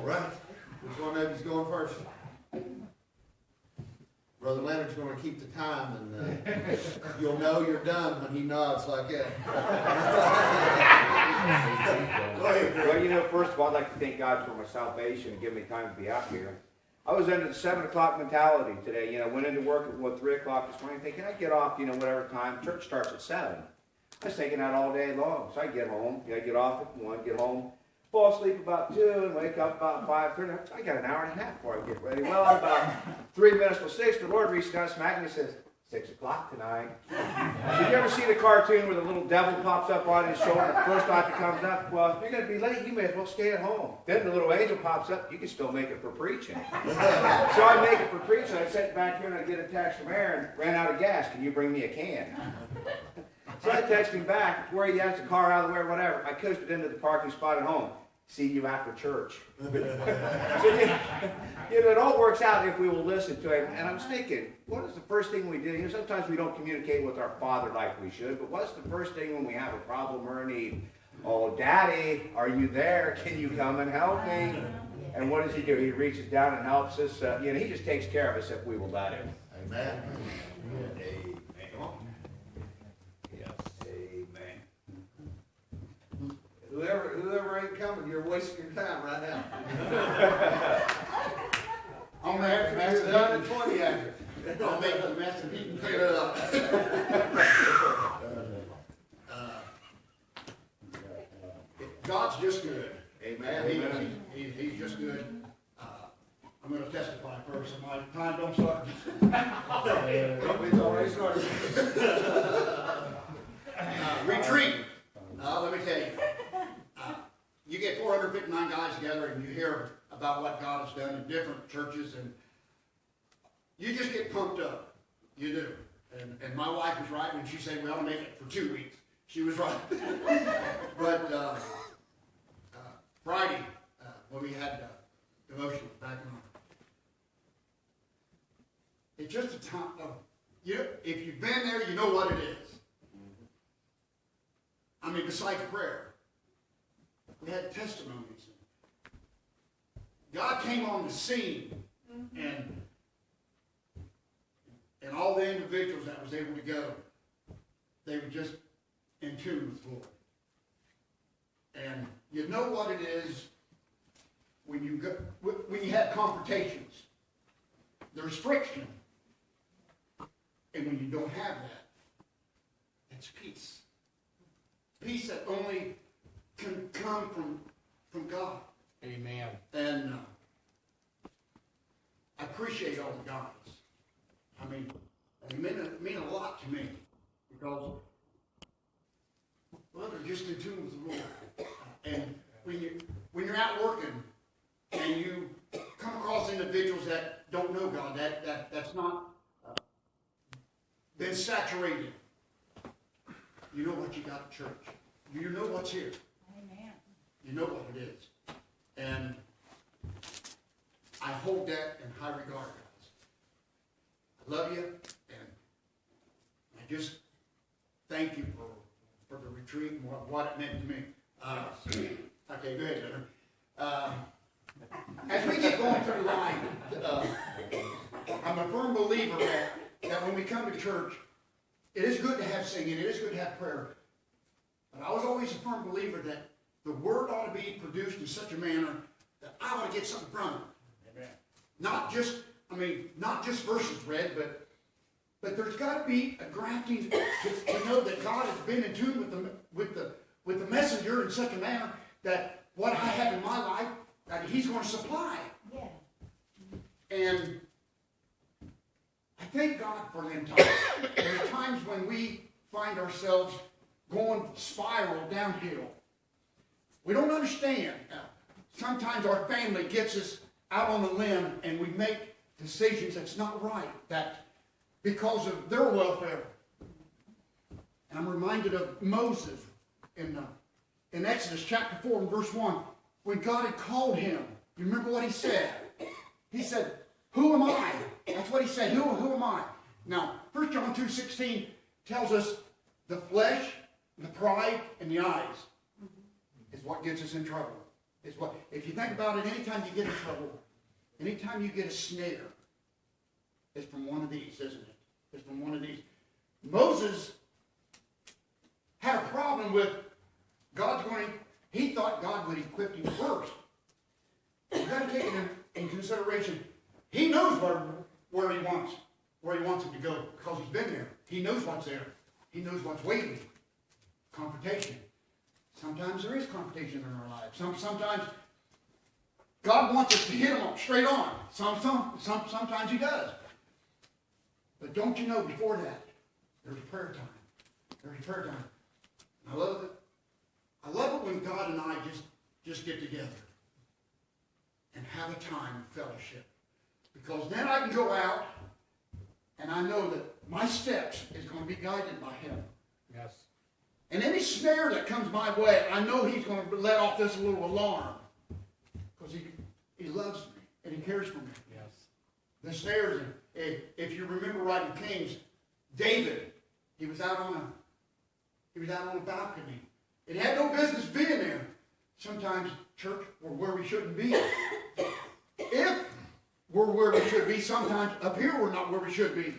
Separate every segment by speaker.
Speaker 1: right. Which one of you's going first? Brother Leonard's going to keep the time, and you'll know you're done when he nods like that.
Speaker 2: Well, first of all, I'd like to thank God for my salvation and give me time to be out here. I was under the 7 o'clock mentality today. Went into work at 3 o'clock this morning thinking I'd get off, whatever time. Church starts at 7. I was thinking that all day long. So I get home. I get off at 1, get home, fall asleep about 2, and wake up about 5:30. I got an hour and a half before I get ready. Well, about 3 minutes till 6, the Lord reaches down, smacked me, and says, 6 o'clock tonight. Did you ever see the cartoon where the little devil pops up on his shoulder the first time it comes up? Well, if you're going to be late, you may as well stay at home. Then the little angel pops up, you can still make it for preaching. So I make it for preaching. I sit back here and I get a text from Aaron, ran out of gas, can you bring me a can? So I text him back, where he has the car out of the way or whatever. I coasted into the parking spot at home. See you after church. So, it all works out if we will listen to him. And I was thinking, what is the first thing we do? Sometimes we don't communicate with our Father like we should, but what's the first thing when we have a problem or a need? Oh, Daddy, are you there? Can you come and help me? And what does he do? He reaches down and helps us. He just takes care of us if we will let him.
Speaker 1: Amen.
Speaker 2: Amen. Yes. Amen.
Speaker 1: Whoever ain't coming, you're wasting your time right now.
Speaker 3: I'll make the mess
Speaker 1: You're done at 20 after.
Speaker 3: I'll make the mess and he can clear it up. God's just good.
Speaker 1: Amen.
Speaker 3: He's just good. I'm going to testify first, and my time don't start.
Speaker 1: It's already started.
Speaker 3: Retreat. Let me tell you. You get 459 guys together, and you hear about what God has done in different churches, and you just get pumped up. You do. And my wife was right when she said we ought to make it for 2 weeks. She was right. But Friday, when we had devotional back on, it's just a time of, if you've been there, you know what it is. I mean, besides prayer, we had testimonies. God came on the scene, and all the individuals that was able to go, they were just in tune with the Lord. And you know what it is when you have confrontations. There's friction. And when you don't have that, it's peace. Peace that only can come from God.
Speaker 4: Amen.
Speaker 3: And I appreciate all the guys. I mean, they mean a lot to me because, well, they're just in tune with the Lord. And when you're out working and you come across individuals that don't know God, that's not been saturated, you know what you got at church. You know what's here.
Speaker 5: Amen.
Speaker 3: You know what it is. And I hold that in high regard, guys. I love you, and I just thank you for the retreat and what it meant to me. Okay, go ahead, Leonard. As we get going through life, I'm a firm believer that when we come to church, it is good to have singing, it is good to have prayer. But I was always a firm believer that the word ought to be produced in such a manner that I want to get something from it. Amen. Not just verses read, but there's got to be a grafting to know that God has been in tune with the messenger in such a manner that what I have in my life, that He's going to supply.
Speaker 5: Yeah.
Speaker 3: And I thank God for them times. There are times when we find ourselves going spiral downhill. We don't understand. Sometimes our family gets us out on the limb and we make decisions that's not right, that because of their welfare. And I'm reminded of Moses in Exodus chapter 4 and verse 1, when God had called him. You remember what he said? He said, "Who am I?" That's what he said. Who am I? Now, 1 John 2:16 tells us the flesh, the pride, and the eyes is what gets us in trouble. is what, if you think about it, anytime you get in trouble, anytime you get a snare, it's from one of these, isn't it? It's from one of these. Moses had a problem with he thought God would equip him first. You've got to take it in consideration. He knows where he wants him to go because he's been there. He knows what's there. He knows what's waiting. Confrontation. Sometimes there is confrontation in our lives. Sometimes God wants us to hit him straight on. Sometimes he does. But don't you know, before that, there's a prayer time. There's a prayer time. I love it. I love it when God and I just get together and have a time of fellowship. Because then I can go out and I know that my steps is going to be guided by him.
Speaker 4: Yes.
Speaker 3: And any snare that comes my way, I know he's going to let off this little alarm. Because he loves me and he cares for me.
Speaker 4: Yes.
Speaker 3: The snares, if you remember right in Kings, David, he was out on a balcony. It had no business being there. Sometimes, church, we're where we shouldn't be. If we're where we should be, sometimes up here we're not where we should be.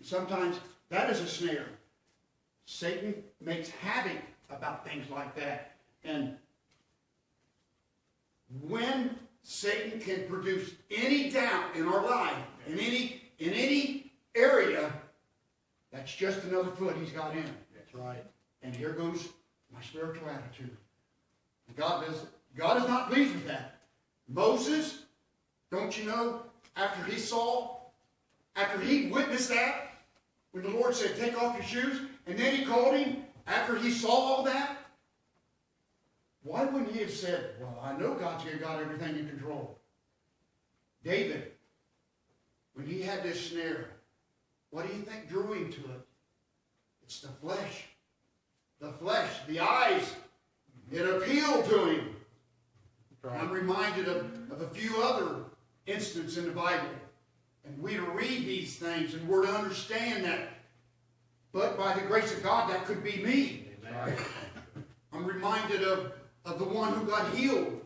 Speaker 3: Sometimes that is a snare. Satan makes havoc about things like that. And when Satan can produce any doubt in our life, in any area, that's just another foot he's got in.
Speaker 4: That's right.
Speaker 3: And here goes my spiritual attitude. God is not pleased with that. Moses, don't you know, after he witnessed that, when the Lord said, take off your shoes, and then he called him, after he saw all that, why wouldn't he have said, well, I know God's got everything in control. David, when he had this snare, what do you think drew him to it? It's the flesh. The flesh, the eyes. It appealed to him.
Speaker 4: Right.
Speaker 3: I'm reminded of a few other instances in the Bible. And we're to read these things and we're to understand that. But by the grace of God, that could be me.
Speaker 4: Amen.
Speaker 3: I'm reminded of the one who got healed.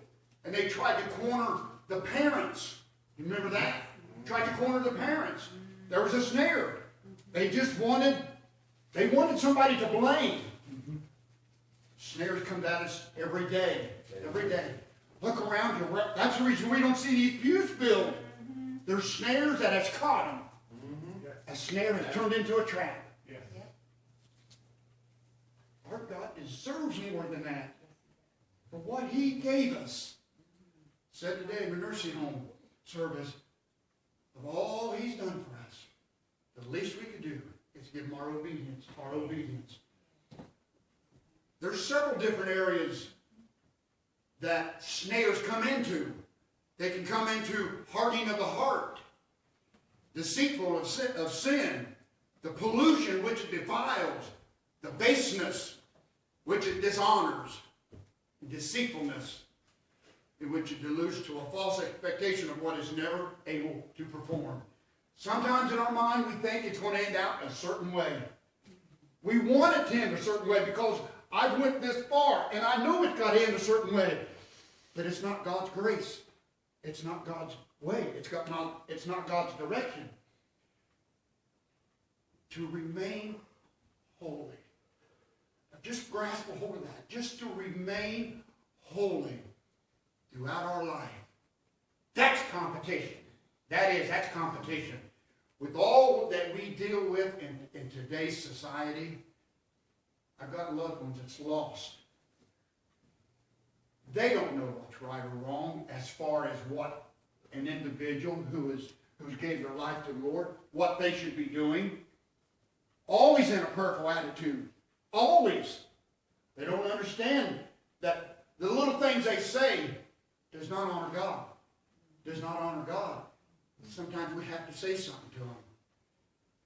Speaker 3: And they tried to corner the parents. You remember that? Tried to corner the parents. There was a snare. They wanted somebody to blame. Snares come at us every day. Every day. Look around you. That's the reason we don't see these pews filled. There's snares that has caught them. A snare has turned into a trap.
Speaker 4: Yes.
Speaker 3: Our God deserves more than that. For what he gave us. Said today in the nursing home service, of all he's done for us, the least we could do is give him our obedience. Our obedience. There's several different areas that snares come into. They can come into hardening of the heart, deceitful of sin, the pollution which it defiles, the baseness which it dishonors, deceitfulness in which it deludes to a false expectation of what is never able to perform. Sometimes in our mind we think it's going to end out a certain way. We want it to end a certain way because I've went this far, and I know it's got to end a certain way. But it's not God's grace. It's not God's way. It's not God's direction. To remain holy. Now just grasp a hold of that. Just to remain holy throughout our life. That's competition. That's competition. With all that we deal with in today's society, I've got loved ones that's lost. They don't know what's right or wrong as far as what an individual who gave their life to the Lord, what they should be doing. Always in a prayerful attitude. Always. They don't understand that the little things they say does not honor God. Does not honor God. Sometimes we have to say something to them.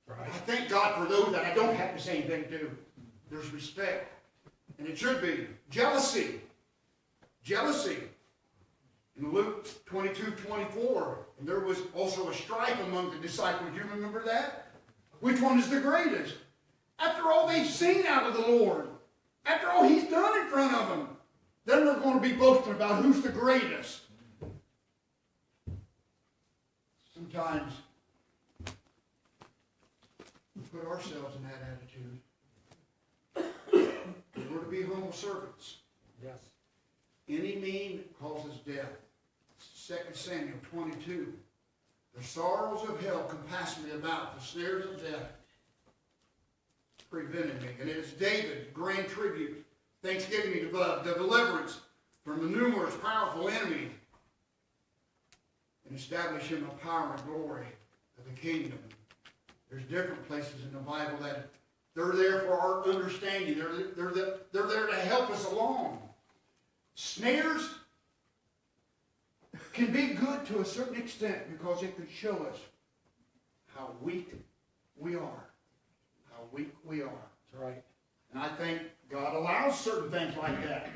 Speaker 4: Right.
Speaker 3: I thank God for those that I don't have to say anything to. There's respect. And it should be. Jealousy. Jealousy. In Luke 22:24, and there was also a strife among the disciples. You remember that? Which one is the greatest? After all they've seen out of the Lord. After all he's done in front of them. Then they're going to be boasting about who's the greatest. Sometimes we put ourselves in that attitude. We're to be humble servants.
Speaker 4: Yes.
Speaker 3: Any mean causes death. 2 Samuel 22. The sorrows of hell compassed me about. The snares of death prevented me. And it is David's grand tribute, thanksgiving to God, the deliverance from the numerous powerful enemies, and establish him a power and glory of the kingdom. There's different places in the Bible that they're there for our understanding. They're there to help us along. Snares can be good to a certain extent because it can show us how weak we are. How weak we are.
Speaker 4: That's right.
Speaker 3: And I think God allows certain things like that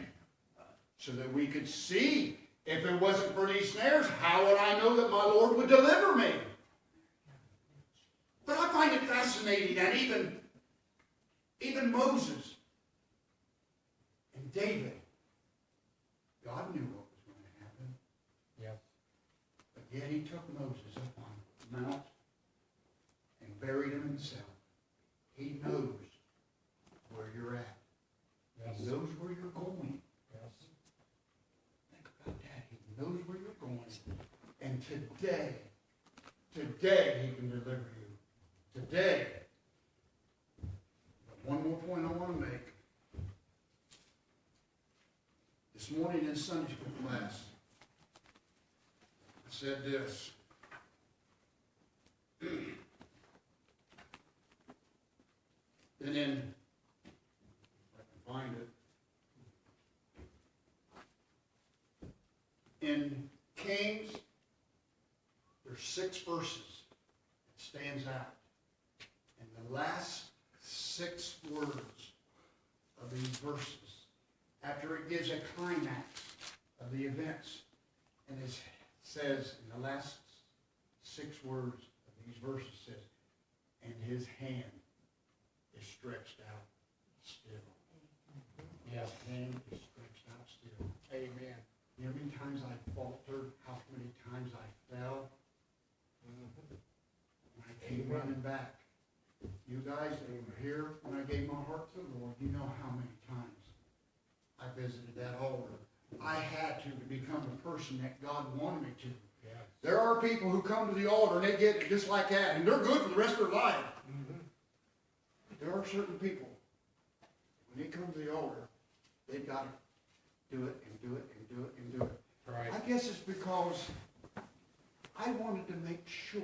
Speaker 3: so that we could see, if it wasn't for these snares, how would I know that my Lord would deliver me? But I find it fascinating that even Moses and David, God knew what was going to happen.
Speaker 4: Yes.
Speaker 3: But yet he took Moses up on the mount and buried him himself. He knows where you're at.
Speaker 4: Yes.
Speaker 3: He knows where you're going.
Speaker 4: Yes.
Speaker 3: Think about that. He knows where you're going. And today he can deliver you. Today. But one more point I want to make. This morning in Sunday school class, I said this. And then, if I can find it, in Kings, there's 6 verses that stands out. And the last 6 words of these verses, after it gives a climax of the events, and it says in the last 6 words of these verses says, and his hand is stretched out still.
Speaker 4: Yes.
Speaker 3: His hand is stretched out still.
Speaker 4: Amen.
Speaker 3: You know how many times I faltered? How many times I fell? And I came running back. You guys that were here when I gave my heart to the Lord, you know how many times I visited that altar. I had to become the person that God wanted me to.
Speaker 4: Yes.
Speaker 3: There are people who come to the altar and they get it just like that, and they're good for the rest of their life. There are certain people, when they come to the altar, they've got to do it and do it and do it and do it.
Speaker 4: Right.
Speaker 3: I guess it's because I wanted to make sure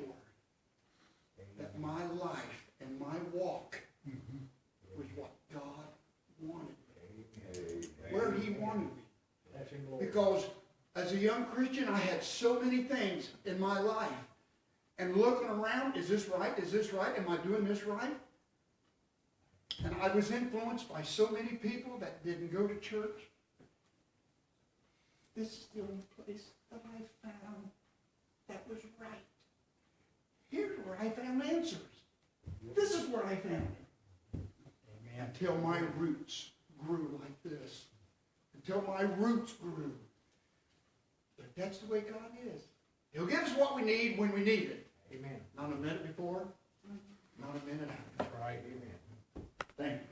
Speaker 3: that my life and my walk was what God wanted me, where he wanted me. Because as a young Christian, I had so many things in my life. And looking around, is this right? Is this right? Am I doing this right? And I was influenced by so many people that didn't go to church. This is the only place that I found that was right. Here's where I found answers. This is where I found it.
Speaker 4: Amen.
Speaker 3: Until my roots grew like this. Until my roots grew. But that's the way God is. He'll give us what we need when we need it.
Speaker 4: Amen.
Speaker 3: Not a minute before, not a minute after.
Speaker 4: That's right. Amen.
Speaker 3: Thank you.